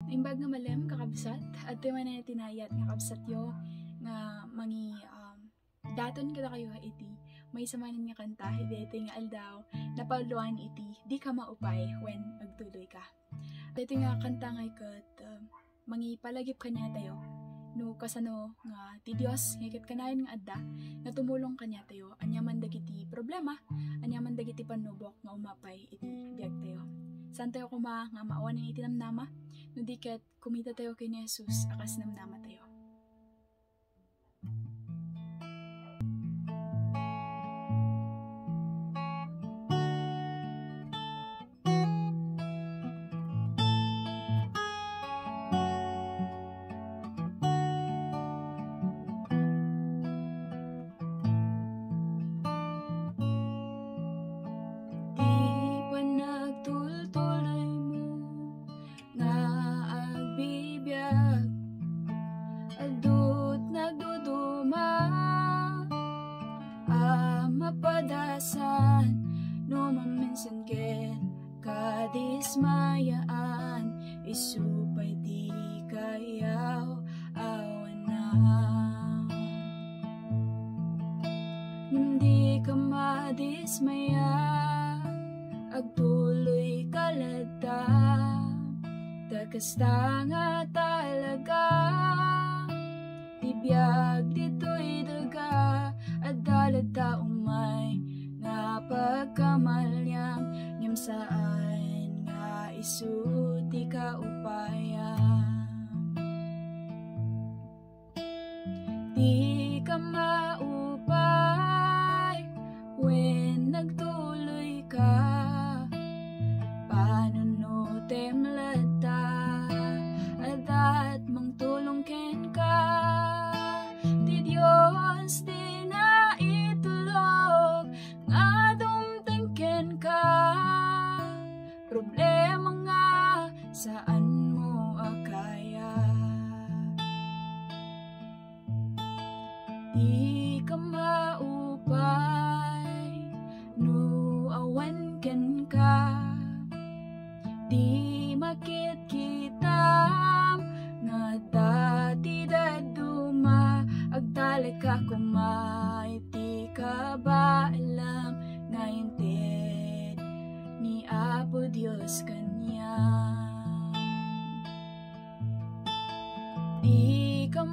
Imbag nga malem kakabsat at timan na tinayat nga kabsat yo nga mangi daton kada kayo iti may samanan nga kanta iti nga aldaw napauluan iti di ka maupay when agtuloy ka. Iti nga kanta nga ikat mangi palagip kanya tayo no kasano nga ti Dios nga ikat kanayon nga adda nga tumulong kanya tayo anyaman dagiti problema anyaman dagiti panubok nga umapay iti biag tayo. Saan tayo kuma nga maawanan iti namnama no diket kumita tayo kay ni Jesus akas namnama tayo. Mapadasan no maminsan ken kadismayaan isupay di kayaw awan na hindi ka madismaya agtuloy kalata takasta nga talaga tibiyag dito'y daga at dalata umay nga pagkamalyam ngem saan nga isuti ka upaya di ka maupay when nagtuloy ka panunutem lata at mangtulong ken ka ti Dios di na itulog nga dumtengken ka problema nga saan mo akaya di ka maupay no awan ken ka di makit kitam nga dati daduma agtali ka kumay ti ka ba alam nga inted ni Apo Dios kanya di ka